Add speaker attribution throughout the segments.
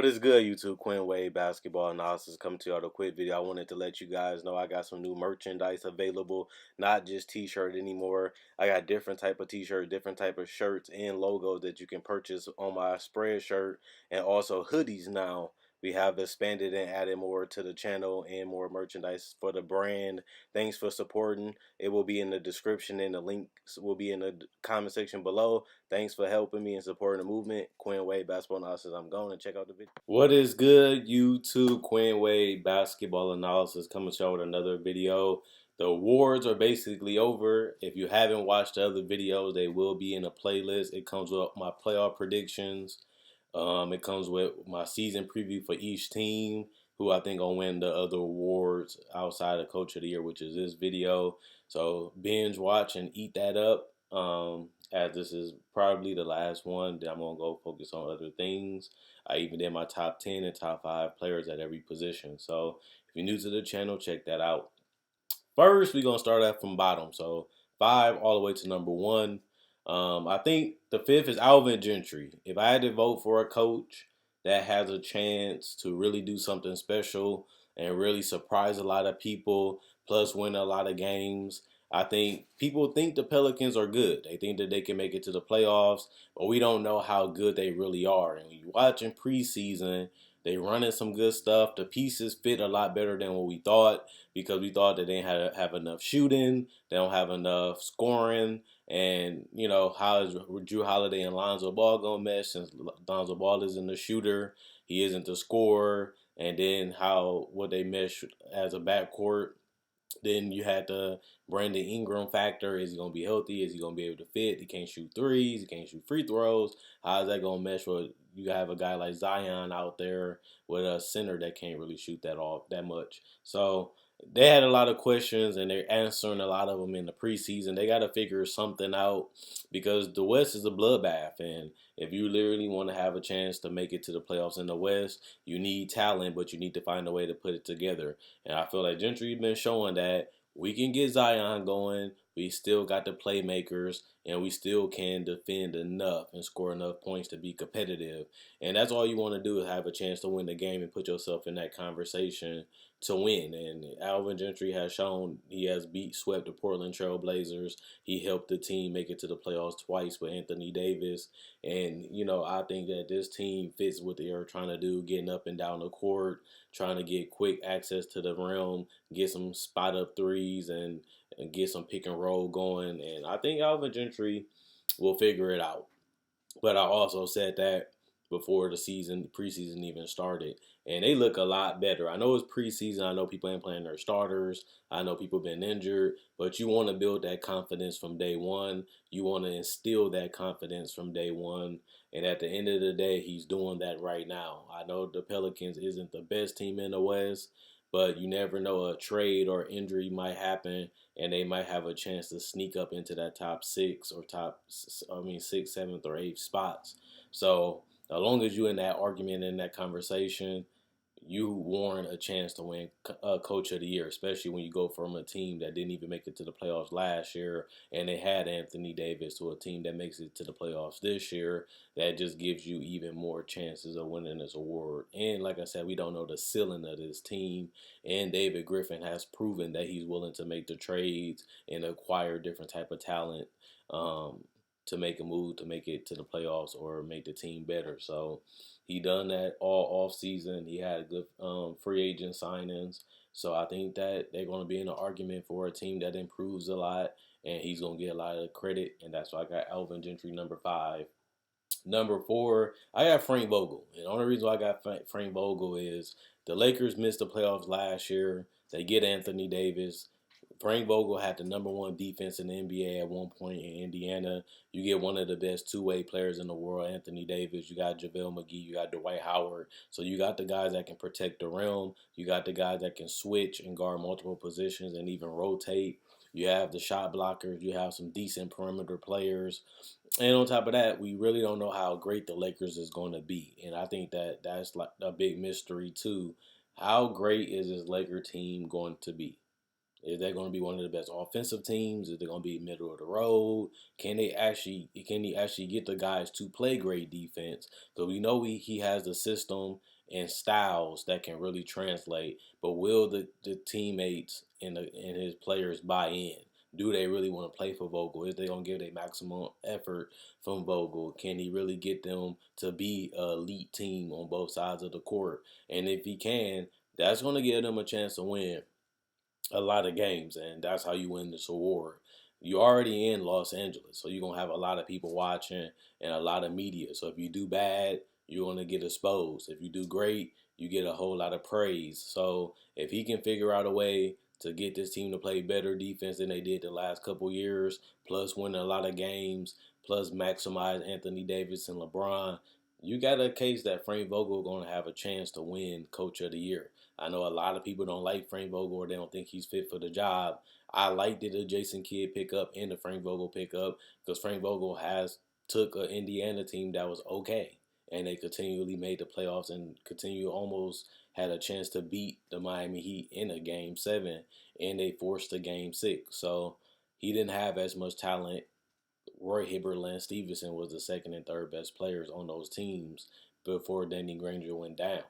Speaker 1: is good, YouTube? Quinn Wade Basketball Analysis coming to you with a quick video. I wanted to let you guys know I got some new merchandise available, not just t-shirt anymore. I got different type of t-shirt, different type of shirts and logos that you can purchase on my spread shirt, and also hoodies now. We have expanded and added more to the channel and more merchandise for the brand. Thanks for supporting. It will be in the description and the links will be in the comment section below. Thanks for helping me and supporting the movement. Quinn Wade Basketball Analysis. I'm going to check out the video. What is good, YouTube? Quinn Wade Basketball Analysis coming to you with another video. The awards are basically over. If you haven't watched the other videos, they will be in a playlist. It comes with my playoff predictions. It comes with my season preview for each team, who I think will win the other awards outside of Coach of the Year, which is this video. So binge watch and eat that up. As this is probably the last one, then I'm gonna go focus on other things. I even did my top 10 and top 5 players at every position. So if you're new to the channel, check that out. First, we're gonna start off from bottom. So 5 all the way to number 1. I think the 5th is Alvin Gentry. If I had to vote for a coach that has a chance to really do something special and really surprise a lot of people, plus win a lot of games, I think people think the Pelicans are good. They think that they can make it to the playoffs, but we don't know how good they really are. And when you watch in preseason, they running some good stuff. The pieces fit a lot better than what we thought, because we thought that they didn't have enough shooting, they don't have enough scoring. And, you know, how is Drew Holiday and Lonzo Ball going to mesh, since Lonzo Ball isn't the shooter, he isn't the scorer, and then how would they mesh as a backcourt? Then you had the Brandon Ingram factor. Is he going to be healthy? Is he going to be able to fit? He can't shoot threes. He can't shoot free throws. How is that going to mesh with you have a guy like Zion out there with a center that can't really shoot that much? So they had a lot of questions, and they're answering a lot of them in the preseason. They got to figure something out, because the West is a bloodbath, and if you literally want to have a chance to make it to the playoffs in the West, you need talent, but you need to find a way to put it together. And I feel like Gentry's been showing that we can get Zion going. We still got the playmakers, and we still can defend enough and score enough points to be competitive. And that's all you want to do, is have a chance to win the game and put yourself in that conversation to win. And Alvin Gentry has shown he has swept the Portland Trail Blazers. He helped the team make it to the playoffs twice with Anthony Davis. And, you know, I think that this team fits what they are trying to do, getting up and down the court, trying to get quick access to the rim, get some spot up threes, and get some pick and roll going. And I think Alvin Gentry will figure it out. But I also said that before the preseason even started. And they look a lot better. I know it's preseason. I know people ain't playing their starters. I know people been injured. But you want to build that confidence from day one. You want to instill that confidence from day one. And at the end of the day, he's doing that right now. I know the Pelicans isn't the best team in the West, but you never know, a trade or injury might happen, and they might have a chance to sneak up into that top 6 or sixth, seventh, or eighth spots. So as long as you're in that argument, in that conversation, you warrant a chance to win Coach of the Year, especially when you go from a team that didn't even make it to the playoffs last year, and they had Anthony Davis, to a team that makes it to the playoffs this year. That just gives you even more chances of winning this award. And like I said, we don't know the ceiling of this team, and David Griffin has proven that he's willing to make the trades and acquire different type of talent to make a move to make it to the playoffs or make the team better. So he done that all off season. He had good free agent signings. So I think that they're going to be in an argument for a team that improves a lot, and he's going to get a lot of credit. And that's why I got Alvin Gentry number 5. Number 4, I got Frank Vogel. And the only reason why I got Frank Vogel is the Lakers missed the playoffs last year. They get Anthony Davis. Frank Vogel had the number 1 defense in the NBA at one point in Indiana. You get one of the best two-way players in the world, Anthony Davis. You got JaVale McGee. You got Dwight Howard. So you got the guys that can protect the rim. You got the guys that can switch and guard multiple positions and even rotate. You have the shot blockers. You have some decent perimeter players. And on top of that, we really don't know how great the Lakers is going to be. And I think that that's like a big mystery too. How great is this Laker team going to be? Is they going to be one of the best offensive teams? Is they going to be middle of the road? Can he actually get the guys to play great defense? Because we know he has the system, and styles that can really translate. But will the teammates and his players buy in? Do they really want to play for Vogel? Is they gonna give their maximum effort from Vogel? Can he really get them to be an elite team on both sides of the court? And if he can, that's gonna give them a chance to win a lot of games, and that's how you win this award. You're already in Los Angeles, so you're gonna have a lot of people watching and a lot of media. So if you do bad, you're gonna get exposed. If you do great, you get a whole lot of praise. So if he can figure out a way to get this team to play better defense than they did the last couple years, plus win a lot of games, plus maximize Anthony Davis and LeBron, you got a case that Frank Vogel gonna have a chance to win Coach of the Year. I know a lot of people don't like Frank Vogel or they don't think he's fit for the job. I liked the Jason Kidd pickup and the Frank Vogel pickup because Frank Vogel has took an Indiana team that was okay, and they continually made the playoffs and continue almost had a chance to beat the Miami Heat in a game 7, and they forced a game 6. So he didn't have as much talent. Roy Hibbert, Lance Stevenson was the second and third best players on those teams before Danny Granger went down.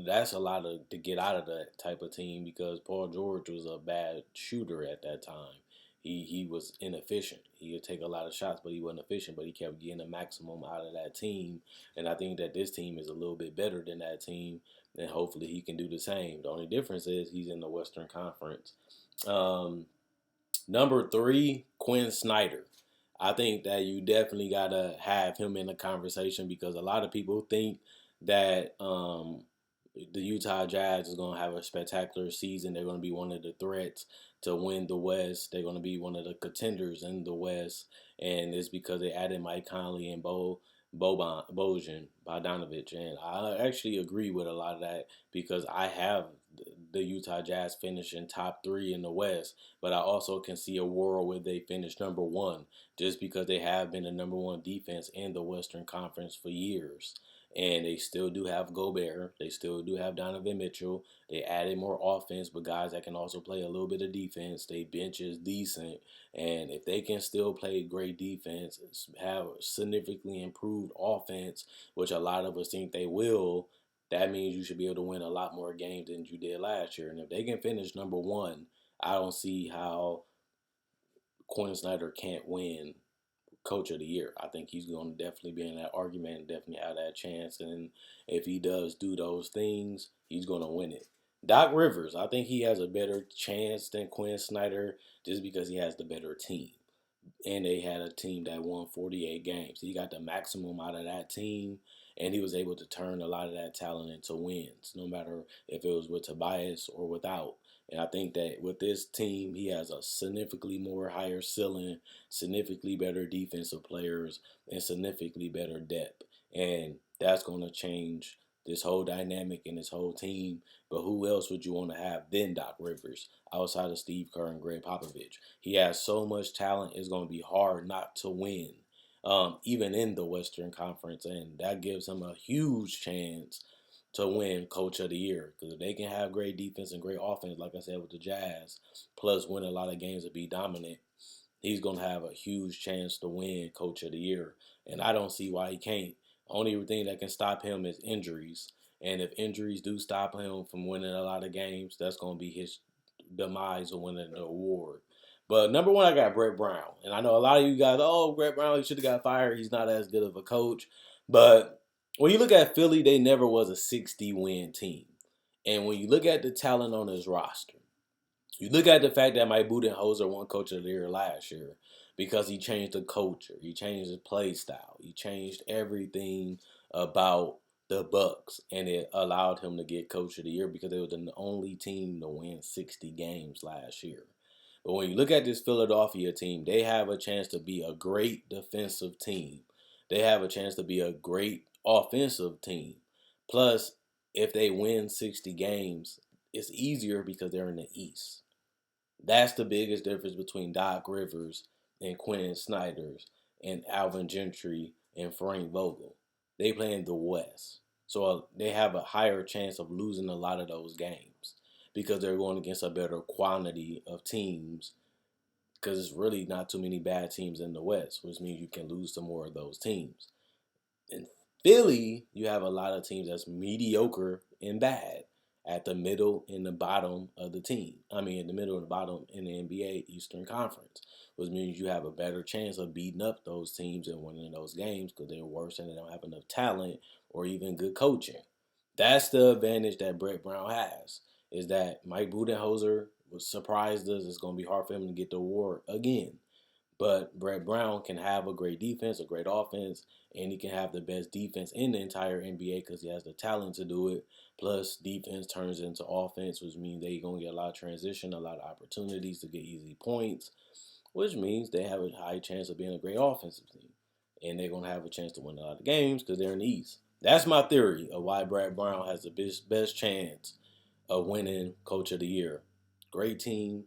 Speaker 1: That's a lot to get out of that type of team because Paul George was a bad shooter at that time. He was inefficient. He would take a lot of shots, but he wasn't efficient. But he kept getting the maximum out of that team, and I think that this team is a little bit better than that team, and hopefully he can do the same. The only difference is he's in the Western Conference. Um, Number 3, Quinn Snyder. I think that you definitely gotta have him in the conversation because a lot of people think that the Utah Jazz is gonna have a spectacular season. They're gonna be one of the threats to win the West. They're gonna be one of the contenders in the West, and it's because they added Mike Conley and Bojan Bogdanovic, and I actually agree with a lot of that because I have the Utah Jazz finishing top 3 in the West, but I also can see a world where they finish number 1 just because they have been the number 1 defense in the Western Conference for years. And they still do have Gobert. They still do have Donovan Mitchell. They added more offense, but guys that can also play a little bit of defense. They bench is decent. And if they can still play great defense, have significantly improved offense, which a lot of us think they will, that means you should be able to win a lot more games than you did last year. And if they can finish number 1, I don't see how Quinn Snyder can't win Coach of the Year. I think he's going to definitely be in that argument and definitely have that chance. And if he does do those things, he's going to win it. Doc Rivers, I think he has a better chance than Quinn Snyder just because he has the better team. And they had a team that won 48 games. He got the maximum out of that team, and he was able to turn a lot of that talent into wins, no matter if it was with Tobias or without. And I think that with this team, he has a significantly more higher ceiling, significantly better defensive players, and significantly better depth. And that's going to change this whole dynamic and this whole team. But who else would you want to have than Doc Rivers outside of Steve Kerr and Greg Popovich? He has so much talent, it's going to be hard not to win, even in the Western Conference. And that gives him a huge chance to win Coach of the Year. Because if they can have great defense and great offense, like I said with the Jazz, plus win a lot of games and be dominant, he's going to have a huge chance to win Coach of the Year. And I don't see why he can't. Only thing that can stop him is injuries. And if injuries do stop him from winning a lot of games, that's going to be his demise of winning the award. But number 1, I got Brett Brown. And I know a lot of you guys, oh, Brett Brown, he should have got fired. He's not as good of a coach. But when you look at Philly, they never was a 60-win team. And when you look at the talent on his roster, you look at the fact that Mike Budenholzer won Coach of the Year last year because he changed the culture, he changed his play style, he changed everything about the Bucks, and it allowed him to get Coach of the Year because they were the only team to win 60 games last year. But when you look at this Philadelphia team, they have a chance to be a great defensive team. They have a chance to be a great offensive team. Plus, if they win 60 games, it's easier because they're in the East. That's the biggest difference between Doc Rivers and Quinn Snyder's and Alvin Gentry and Frank Vogel. They play in the West. So they have a higher chance of losing a lot of those games because they're going against a better quantity of teams because it's really not too many bad teams in the West, which means you can lose to more of those teams. And Philly, you have a lot of teams that's mediocre and bad at the middle and the bottom of the team. I mean, in the middle and the bottom in the NBA Eastern Conference, which means you have a better chance of beating up those teams and winning those games because they're worse and they don't have enough talent or even good coaching. That's the advantage that Brett Brown has. Is that Mike Budenholzer was surprised us. It's going to be hard for him to get the award again. But Brett Brown can have a great defense, a great offense, and he can have the best defense in the entire NBA because he has the talent to do it. Plus, defense turns into offense, which means they're going to get a lot of transition, a lot of opportunities to get easy points, which means they have a high chance of being a great offensive team. And they're going to have a chance to win a lot of games because they're in the East. That's my theory of why Brett Brown has the best chance of winning Coach of the Year. Great team,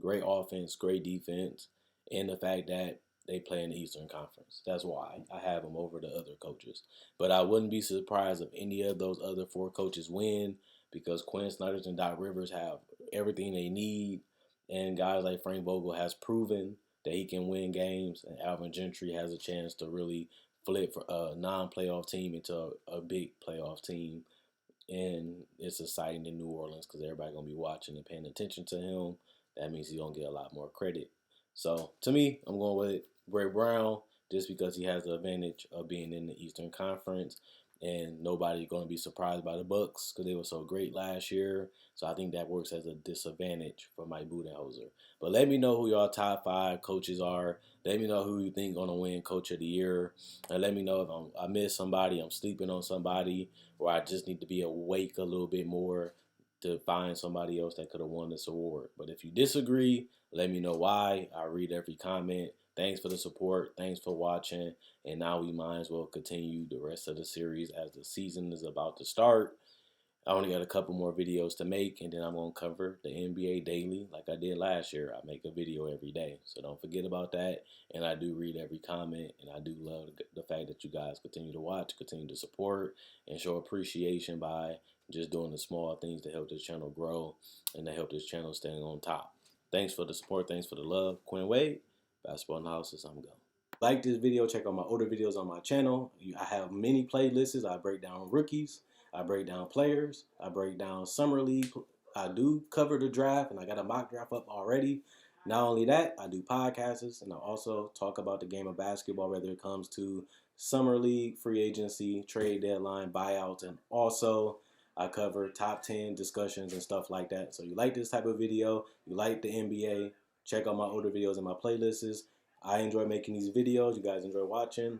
Speaker 1: great offense, great defense, and the fact that they play in the Eastern Conference. That's why I have them over the other coaches. But I wouldn't be surprised if any of those other four coaches win because Quinn Snyder and Doc Rivers have everything they need, and guys like Frank Vogel has proven that he can win games, and Alvin Gentry has a chance to really flip a non-playoff team into a big playoff team, and it's exciting in New Orleans because everybody gonna be watching and paying attention to him. That means he's gonna get a lot more credit. So to me, I'm going with Brett Brown just because he has the advantage of being in the Eastern Conference, and nobody's gonna be surprised by the Bucks because they were so great last year. So I think that works as a disadvantage for Mike Budenholzer. But let me know who your top 5 coaches are. Let me know who you think gonna win Coach of the Year, and let me know if I missed somebody, I'm sleeping on somebody, or I just need to be awake a little bit more to find somebody else that could have won this award. But if you disagree, let me know why. I read every comment. Thanks for the support. Thanks for watching. And now we might as well continue the rest of the series as the season is about to start. I only got a couple more videos to make, and then I'm going to cover the NBA daily like I did last year. I make a video every day, so don't forget about that. And I do read every comment, and I do love the fact that you guys continue to watch, continue to support, and show appreciation by just doing the small things to help this channel grow and to help this channel stay on top. Thanks for the support. Thanks for the love. Quinn Wade, Basketball Analysis. I'm gone. Like this video, check out my older videos on my channel. I have many playlists. I break down rookies, I break down players, I break down summer league. I do cover the draft, and I got a mock draft up already. Not only that, I do podcasts, and I also talk about the game of basketball, whether it comes to summer league, free agency, trade deadline, buyouts, and also I cover top 10 discussions and stuff like that. So you like this type of video, you like the NBA, check out my older videos and my playlists. I enjoy making these videos. You guys enjoy watching.